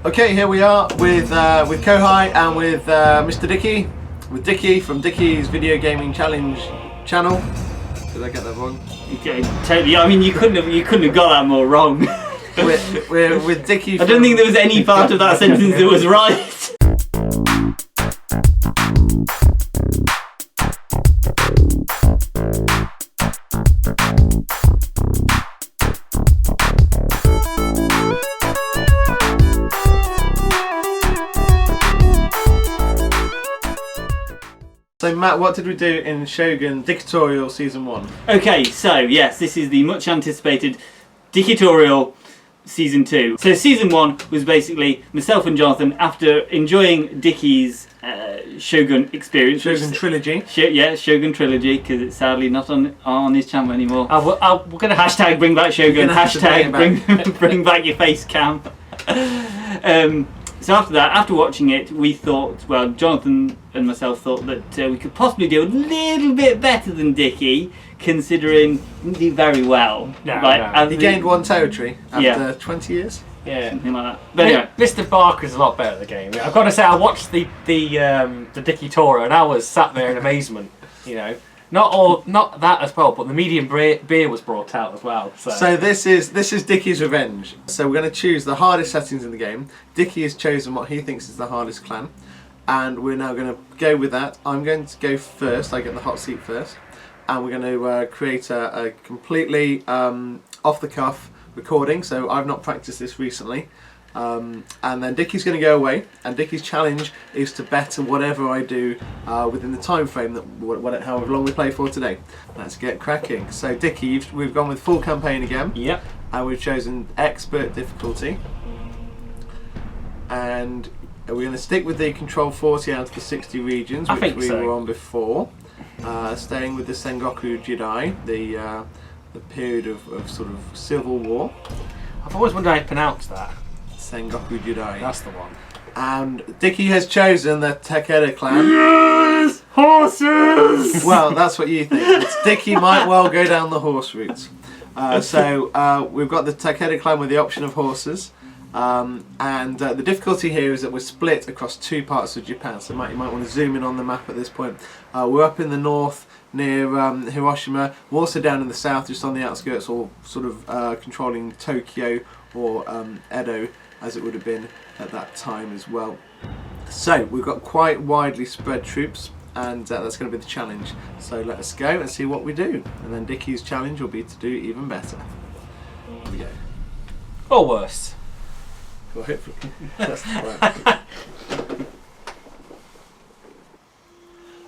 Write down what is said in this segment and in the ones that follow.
Okay, here we are with Kohigh and with Mr. Dicky, with Dicky from Dicky's Video Gaming Challenge channel. Did I get that wrong? Okay, totally. I mean, you couldn't have got that more wrong. we're with Dicky. I don't think there was any part of that sentence that was right. So Matt, what did we do in Shogun Dickytorial Season 1? Okay, so yes, this is the much anticipated Dickytorial Season 2. So Season 1 was basically myself and Jonathan, after enjoying Dicky's Shogun experience. Shogun Trilogy. Shogun Trilogy, because it's sadly not on his channel anymore. We're going to hashtag bring back Shogun, hashtag bring back your face cam. So after that, after watching it, we thought, well, Jonathan and myself thought that we could possibly do a little bit better than Dicky, considering he didn't do very well. He gained one territory after 20 years. Yeah, something like that. But anyway, Mr. Barker's a lot better at the game. I've got to say, I watched the Dickytorial and I was sat there in amazement. You know, not that as well, but the medium beer was brought out as well. So this is Dicky's revenge. So we're going to choose the hardest settings in the game. Dicky has chosen what he thinks is the hardest clan, and we're now going to go with that. I'm going to go first. I get the hot seat first, and we're going to create a completely off the cuff recording. So I've not practiced this recently. And then Dicky's going to go away, and Dicky's challenge is to better whatever I do within the time frame that however long we play for today. Let's get cracking. So Dicky, we've gone with full campaign again. Yep. And we've chosen expert difficulty, and we're going to stick with the control 40 out of the 60 regions, which we were on before. Staying with the Sengoku Jidai, the period of sort of civil war. I've always wondered how you pronounce that. Sengoku Jidai. That's the one. And Dicky has chosen the Takeda clan. yes! Horses! Well, that's what you think. Dicky might well go down the horse route. So we've got the Takeda clan with the option of horses. And the difficulty here is that we're split across two parts of Japan. So you might want to zoom in on the map at this point. We're up in the north near Hiroshima. We're also down in the south, just on the outskirts, or sort of controlling Tokyo or Edo, as it would have been at that time as well. So we've got quite widely spread troops, and that's going to be the challenge. So let us go and see what we do, and then Dicky's challenge will be to do even better. Here we go. Or worse. Well, hopefully. That's the plan.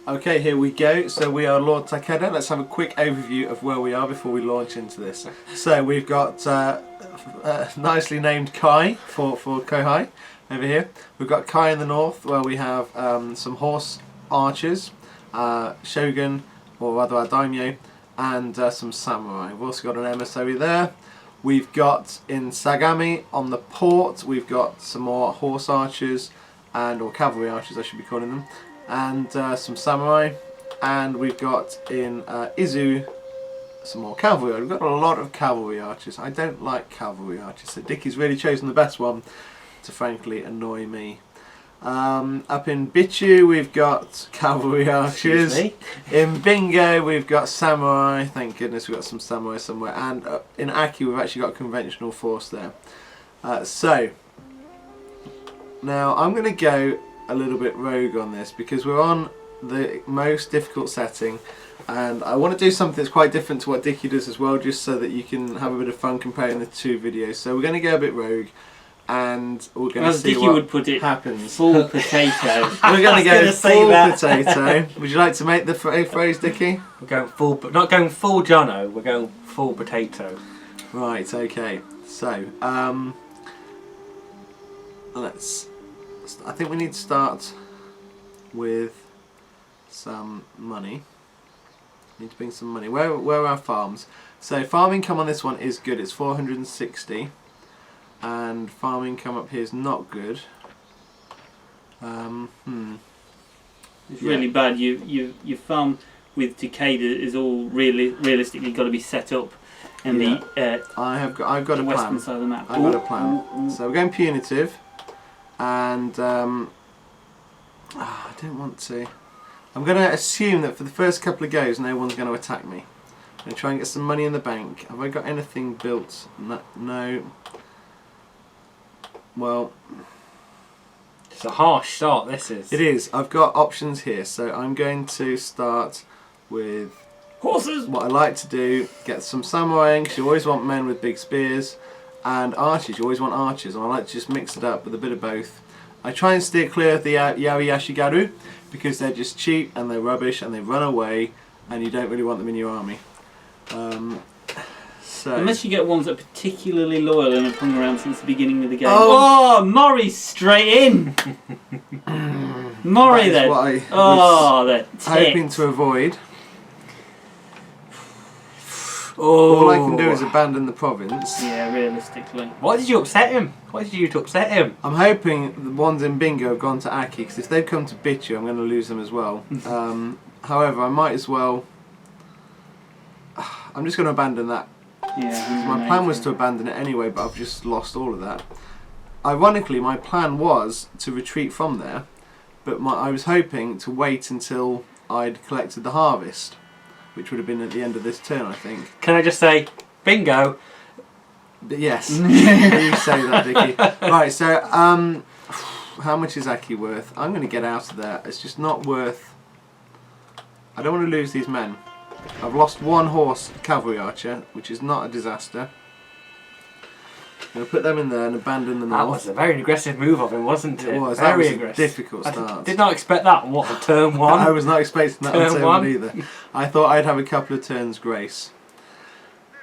Okay, here we go. So we are Lord Takeda. Let's have a quick overview of where we are before we launch into this. So we've got nicely named Kai for Kohigh over here. We've got Kai in the north, where we have some horse archers, Shogun, or rather our daimyo, and some samurai. We've also got an emissary there. We've got in Sagami on the port, we've got some more horse archers, or cavalry archers I should be calling them, and some samurai. And we've got in Izu some more cavalry. We've got a lot of cavalry archers. I don't like cavalry archers, so Dicky's really chosen the best one to frankly annoy me. Up in Bichu we've got cavalry archers. In Bingo we've got samurai. Thank goodness we've got some samurai somewhere. And in Aki we've actually got a conventional force there. So now I'm going to go a little bit rogue on this, because we're on the most difficult setting, and I want to do something that's quite different to what Dicky does as well, just so that you can have a bit of fun comparing the two videos. So we're going to go a bit rogue, and we're going to see Dicky what would put it, happens. Full potato. We're going to go full potato. Would you like to make the phrase, Dicky? We're going full, not going full Jono. We're going full potato. Right. Okay. So I think we need to start with some money. Need to bring some money. Where are our farms? So farm income on this one is good. It's 460, and farm income up here is not good. It's really bad. Your farm with Takeda is all realistically got to be set up, and I've got a western plan. side of the map. I've got a plan. So we're going punitive. and I don't want to. I'm going to assume that for the first couple of goes no one's going to attack me. I'm going to try and get some money in the bank. Have I got anything built? No. Well, It's a harsh start, this is. it is. I've got options here, so I'm going to start with Horses! what I like to do. Get some samurai, because you always want men with big spears, and archers, you always want archers, and I like to just mix it up with a bit of both. I try and steer clear of the Yaoi Yashigaru, because they're just cheap and they're rubbish and they run away and you don't really want them in your army. Unless you get ones that are particularly loyal and have hung around since the beginning of the game. Oh. Oh, Mori straight in! Mori then. What I Oh, the hoping to avoid. Oh. All I can do is abandon the province. Yeah, realistically. Why did you upset him? What did you do to upset him? I'm hoping the ones in bingo have gone to Aki, because if they've come to bit you, I'm going to lose them as well. However, I might as well. I'm just going to abandon that. Yeah. My plan was to abandon it anyway, but I've just lost all of that. Ironically, my plan was to retreat from there, but I was hoping to wait until I'd collected the harvest, which would have been at the end of this turn, I think. Can I just say, bingo? But yes, you say that, Dicky. Right, so how much is Aki worth? I'm going to get out of there. It's just not worth. I don't want to lose these men. I've lost one horse cavalry archer, which is not a disaster. I'm going to put them in there and abandon the north. That was a very aggressive move of him, wasn't it? It was. Very That was aggressive. a difficult start. I did not expect that on what, the turn one? I was not expecting that on Turn turn one. one either. I thought I'd have a couple of turns grace.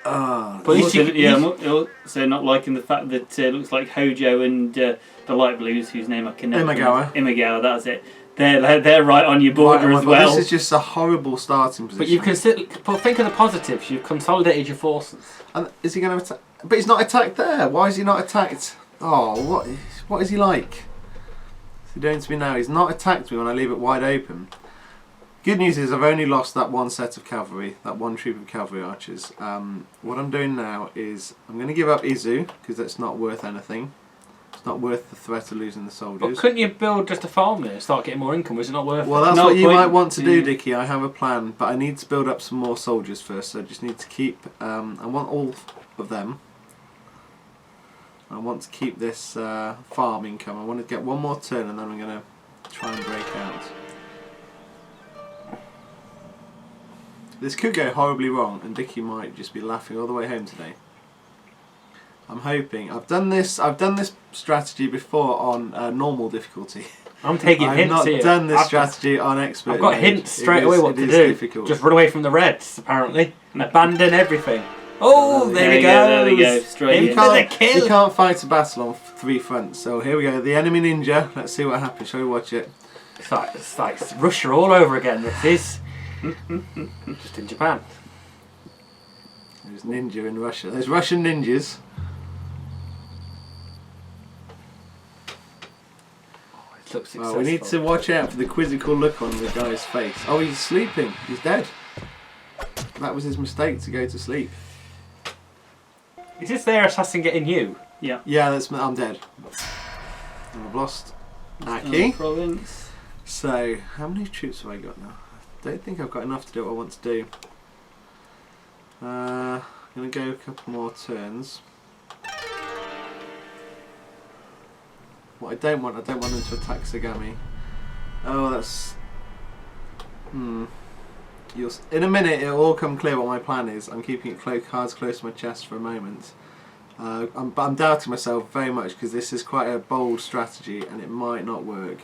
But Also not liking the fact that it looks like Hojo and the light blues, whose name I can never Imagawa, that's it. They're right on your border as well. This is just a horrible starting position. But you can think of the positives. You've consolidated your forces. And is he going to attack? But he's not attacked there. Why is he not attacked? Oh, what is he like? What's he doing to me now? He's not attacked me when I leave it wide open. Good news is I've only lost that one set of cavalry, that one troop of cavalry archers. What I'm doing now is I'm going to give up Izu, because that's not worth anything. It's not worth the threat of losing the soldiers. But couldn't you build just a farm there and start getting more income? Was it not worth Well, it? that's No what you point. might want to do, Dicky. I have a plan, but I need to build up some more soldiers first. So I just need to keep. I want all of them. I want to keep this farm income. I want to get one more turn, and then I'm going to try and break out. This could go horribly wrong, and Dicky might just be laughing all the way home today. I'm hoping. I've done this strategy before on normal difficulty. I'm taking I've hints not here. done this strategy on expert. I've got mode. hints straight away what to It do. is difficult. Just run away from the Reds, apparently. Abandon everything. Oh, there we go. There we go. Straight You in. the can't, kill. you can't fight a battle on 3 fronts. So here we go. The enemy ninja. Let's see what happens. Shall we watch it? It's like Russia all over again. This is just in Japan. There's ninja in Russia. There's Russian ninjas. It looks Well, we need to watch out for the quizzical look on the guy's face. Oh, he's sleeping. He's dead. That was his mistake to go to sleep. Is this their assassin getting you? Yeah. Yeah, I'm dead. I've lost Aki. Province. So, how many troops have I got now? I don't think I've got enough to do what I want to do. I'm going to go a couple more turns. What I don't want them to attack Sagami. Oh, that's... In a minute it'll all come clear what my plan is. I'm keeping it cards close to my chest for a moment. I'm doubting myself very much because this is quite a bold strategy and it might not work.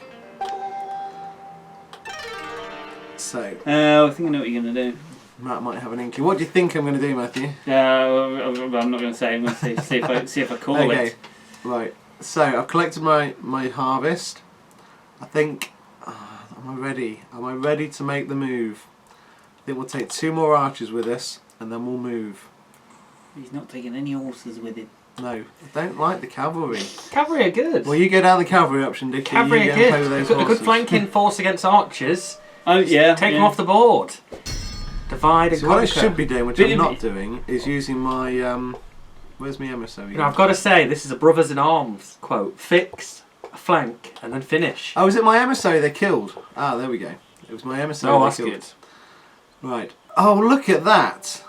So, I think I know what you're going to do. Matt might have an inkling. What do you think I'm going to do, Matthew? I'm not going to say. I'm going to see if I call Okay, it. right. So I've collected my harvest. I think. Am I ready? Am I ready to make the move? I think we'll take 2 more archers with us, and then we'll move. He's not taking any horses with him. No, I don't like the cavalry. Cavalry are good. Well, you go down the cavalry option, Dicky. Cavalry you are go and play with good. those A good horses. flanking force against archers. Oh yeah. Take them off the board. Divide and So what I conquer. should be doing, which But I'm if not doing, is using my where's my emissary? You know, I've got to say, this is a brothers in arms quote. Fix, a flank, and then finish. Oh, was it my emissary they killed? Ah, there we go. It was my emissary Oh, they that's killed. good. Right. Oh, look at that.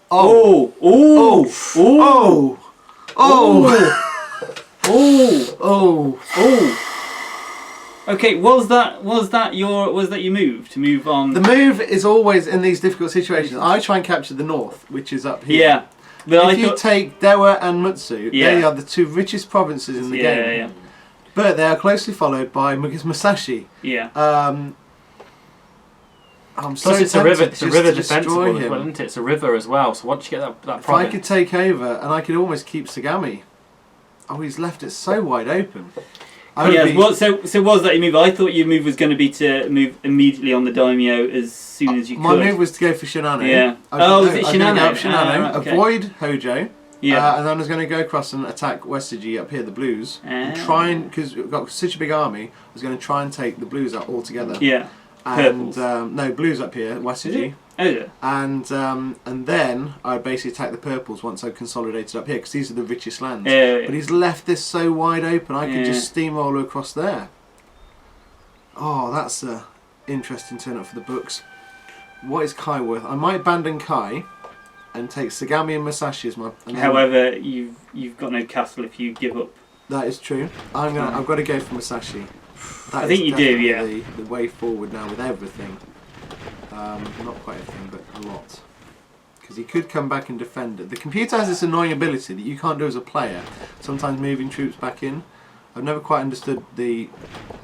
Oh! Oh! Oh! Oh! Oh! Oh! Oh! Okay, was that your move to move on? The move is always in these difficult situations. I try and capture the north, which is up here. Yeah. But If you take Dewa and Mutsu, Yeah. they are the two richest provinces in the game. Yeah. But they are closely followed by Musashi. Yeah. I'm Plus, so it's a river. tempted It's a just river to destroy defensible as him. well, isn't it? It's a river as well. So once you get that If I province, could take over, and I could almost keep Sagami. Oh, he's left it so wide open. I would Yeah. be- Well, so was that your move? I thought your move was going to be to move immediately on the daimyo as soon as you could. My move was to go for Shinano. Yeah. I Was it was gonna go Shinano? up Shinano, Okay. avoid Hojo, Yeah. and then I was going to go across and attack Westigi up here, the Blues, and Ah. try and, because we've got such a big army, I was going to try and take the Blues out altogether. Yeah. And Purples. no, Blues up here, Westigi. Oh yeah. And then I'd basically attack the purples once I've consolidated up here, because these are the richest lands. Yeah. But he's left this so wide open, I could Yeah. just steamroller across there. Oh, that's a interesting turn up for the books. What is Kai worth? I might abandon Kai and take Sagami and Musashi as my. And then- However, you've got no castle if you give up. that is true. I've got to go for Musashi. That I think is you do, definitely the way forward now with everything. Not quite everything, but a lot. Because he could come back and defend it. The computer has this annoying ability that you can't do as a player. Sometimes moving troops back in. I've never quite understood the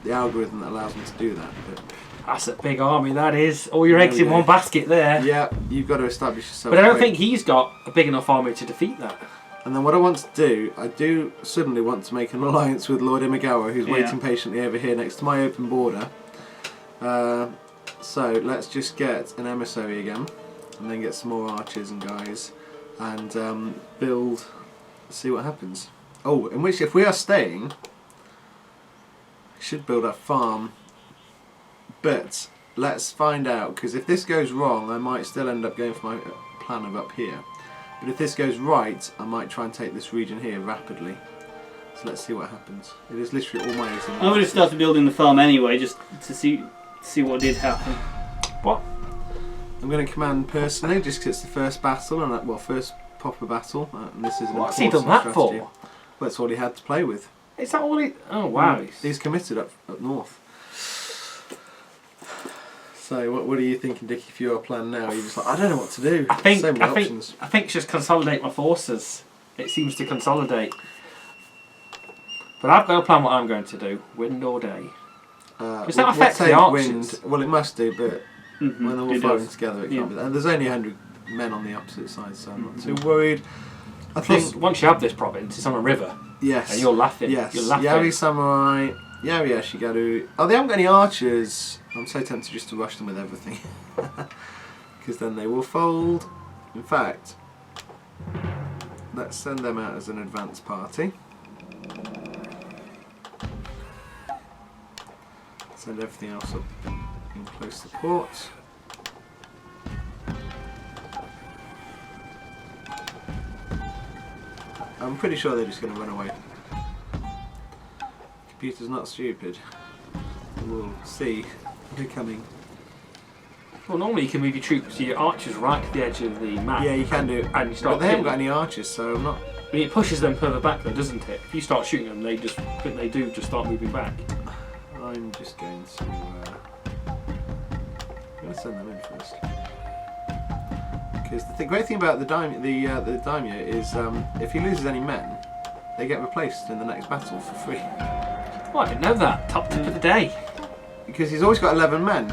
algorithm that allows them to do that. But that's a big army. That is all your eggs in one basket there. yeah, you've got to establish yourself. But I don't quick. think he's got a big enough army to defeat that. And then what I want to do, I do suddenly want to make an alliance with Lord Imagawa, who's waiting patiently over here next to my open border. So let's just get an emissary again, and then get some more archers and guys, and build, see what happens. Oh, in which if we are staying, I should build a farm, but let's find out, because if this goes wrong I might still end up going for my plan of up here. But if this goes right, I might try and take this region here rapidly. So let's see what happens. It is literally all my eggs in one I would have basket. started building the farm anyway, just to see what did happen. What? I'm going to command personally, just because it's the first battle, and first proper battle, and this is an What's he important done that strategy. for? Well, that's all he had to play with. Is that all he? Oh wow. He's committed up north. So what are you thinking, Dicky, for your plan now? You're just like, I don't know what to do. I think So many options. I think just consolidate my forces. It seems to consolidate. But I've got a plan what I'm going to do. Wind or day. Does that affect the take archers? wind. Well, it must do, but when they're all It firing does. together, it Yeah. can't be. And there's only 100 men on the opposite side, so I'm not too worried. I Plus, think once you have this province, it's on a river, yes. and you're laughing. Yes. You're laughing. Yari Samurai, Yari Ashigaru. Oh, they haven't got any archers. I'm so tempted just to rush them with everything, because then they will fold. In fact, let's send them out as an advance party. Send everything else up in close support. I'm pretty sure they're just going to run away. Computer's not stupid. We'll see. They're coming. Well, normally you can move your troops, your archers, right to the edge of the map. Yeah, you can do. And you start But they haven't got killing any archers, so I'm not. I mean, it pushes them further back, though, doesn't it? If you start shooting them, they just start moving back. I'm just going to. I'm going to send them in first. Because the great thing about the daimyo is if he loses any men, they get replaced in the next battle for free. Oh, I didn't know that. Top tip of the day. Because he's always got 11 men,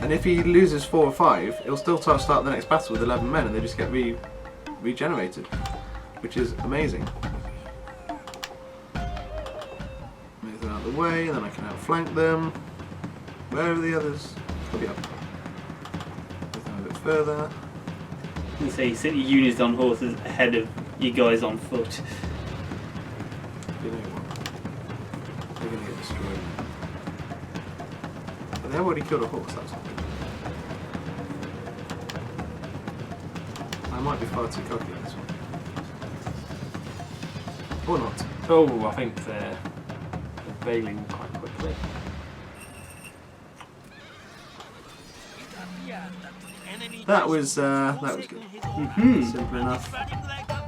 and if he loses 4 or 5, he'll still start the next battle with 11 men, and they just get regenerated, which is amazing. Move them out of the way, and then I can outflank them. Where are the others? They'll be up. Move them a bit further. You say you sent your units on horses ahead of you guys on foot. You know what? They're going to get destroyed. But they've already killed a horse, that's not good. I might be far too cocky on this one. Or not. Oh, I think they're failing quite quickly. That was good. Simple enough.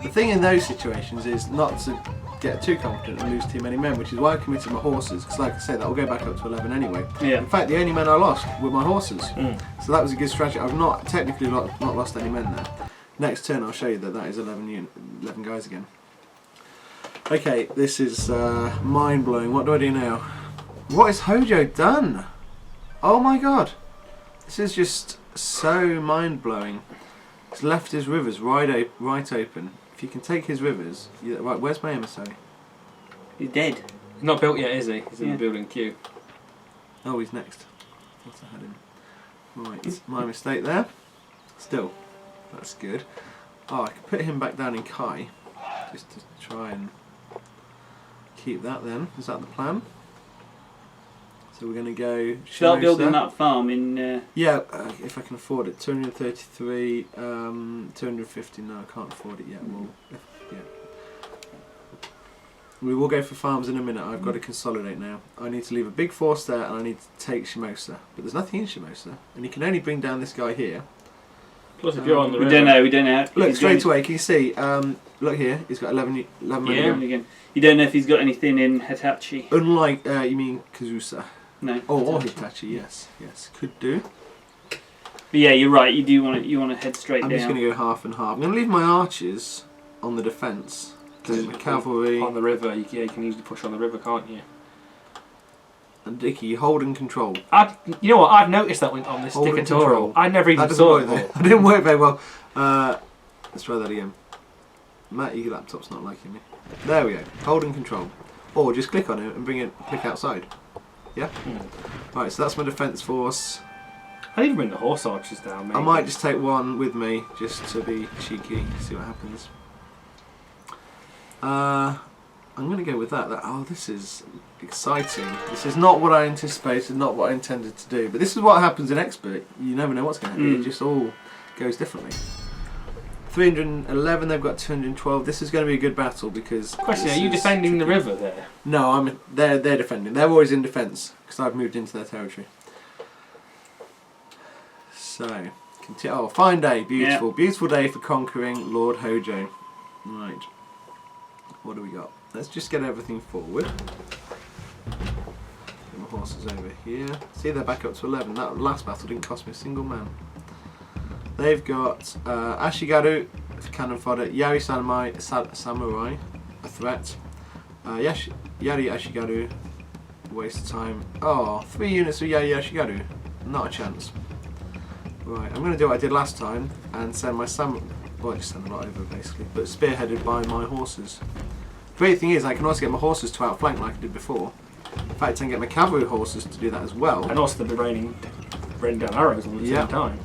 The thing in those situations is not to get too confident and lose too many men, which is why I committed my horses, because like I said, that will go back up to 11 anyway. Yeah. In fact, the only men I lost were my horses. So that was a good strategy. I've not technically not lost any men there. Next turn I'll show you that is 11 guys again. Okay, this is mind-blowing. What do I do now? What has Hojo done? Oh my god. This is just so mind-blowing. He's left his rivers right open. If you can take his rivers... Right, where's my emissary? He's dead. He's not built yet, is he? He's in the building queue. Oh, he's next. Thought I had him. Right, my mistake there. Still, that's good. Oh, I could put him back down in Kohigh. Just to try and keep that then. Is that the plan? So we're going to go... Start building that farm in... Yeah, if I can afford it. 233, 250, no I can't afford it yet. We will go for farms in a minute. I've got to consolidate now. I need to leave a big force there and I need to take Shimosa. But there's nothing in Shimosa. And you can only bring down this guy here. Plus if you're on the river... We don't know. Look, straight away, can you see? Look here, he's got 11 men again. You don't know if he's got anything in Hitachi. Unlike, you mean Kazusa? No. Or Hitachi, yes. Could do. But yeah, you're right. You do want to head straight down. I'm just going to go half and half. I'm going to leave my archers on the defence. The cavalry on the river. You can easily push on the river, can't you? And Dicky, hold and control. You know what? I've noticed that on this Dickytorial. I never even saw it. That didn't work very well. Let's try that again. Matty, your laptop's not liking me. There we go. Hold and control. Or just click on it and click outside. Yeah? Right, so that's my defence force. I'd even bring the horse archers down, maybe. I might just take one with me, just to be cheeky, see what happens. I'm going to go with that. Oh, this is exciting. This is not what I anticipated, not what I intended to do. But this is what happens in Expert. You never know what's going to happen. It just all goes differently. 311, they've got 212. This is going to be a good battle because... Question, are you defending the river there? No, they're defending. They're always in defence because I've moved into their territory. So, oh, fine day, beautiful. Yeah. Beautiful day for conquering Lord Hojo. Right. What do we got? Let's just get everything forward. Get my horses over here. See, they're back up to 11. That last battle didn't cost me a single man. They've got Ashigaru, cannon fodder, Yari Samurai, a threat. Yari Ashigaru, waste of time. Oh, 3 units of Yari Ashigaru, not a chance. Right, I'm going to do what I did last time and send my well, I just send a lot over basically, but spearheaded by my horses. The great thing is I can also get my horses to outflank like I did before. In fact, I can get my cavalry horses to do that as well. And also the raining down arrows all the same time.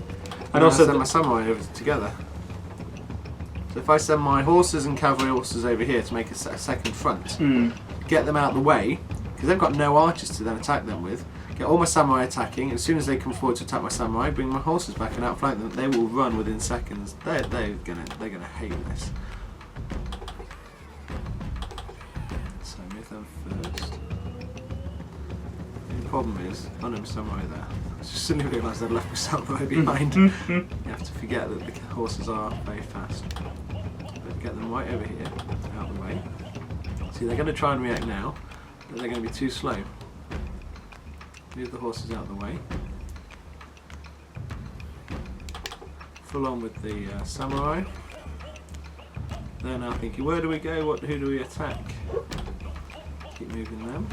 And also send my samurai over together. So if I send my horses and cavalry horses over here to make a second front, get them out of the way, because they've got no archers to then attack them with, get all my samurai attacking, as soon as they come forward to attack my samurai, bring my horses back and outflank them, they will run within seconds. They're gonna hate this. So move them first. The problem is, oh no, my samurai there. I just suddenly realised I'd left my samurai behind. You have to forget that the horses are very fast. But get them right over here, out of the way. See, they're going to try and react now, but they're going to be too slow. Move the horses out of the way. Full on with the samurai. They're now thinking, where do we go? Who do we attack? Keep moving them.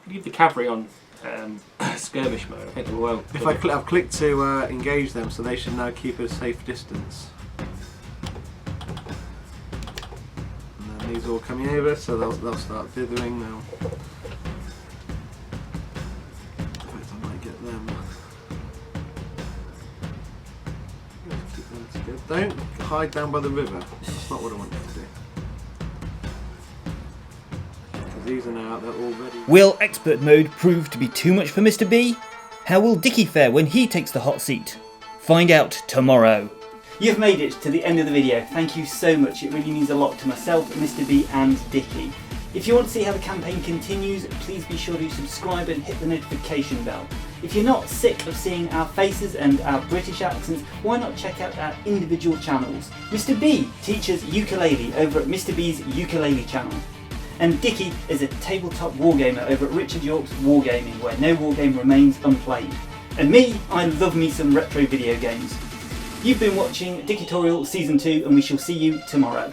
Leave the cavalry on skirmish mode. I think they will. If I've clicked to engage them, so they should now keep at a safe distance. And then these are all coming over, so they'll start dithering now. In fact, I might get them. Keep them together. Don't hide down by the river. That's not what I want you to do. These are now, they're already... Will expert mode prove to be too much for Mr. B? How will Dicky fare when he takes the hot seat? Find out tomorrow. You've made it to the end of the video. Thank you so much. It really means a lot to myself, Mr. B and Dicky. If you want to see how the campaign continues, please be sure to subscribe and hit the notification bell. If you're not sick of seeing our faces and our British accents, why not check out our individual channels? Mr. B teaches ukulele over at Mr. B's Ukulele channel. And Dicky is a tabletop wargamer over at Richard Yorke's Wargaming, where no wargame remains unplayed. And me, I love me some retro video games. You've been watching Dickytorial Season 2, and we shall see you tomorrow.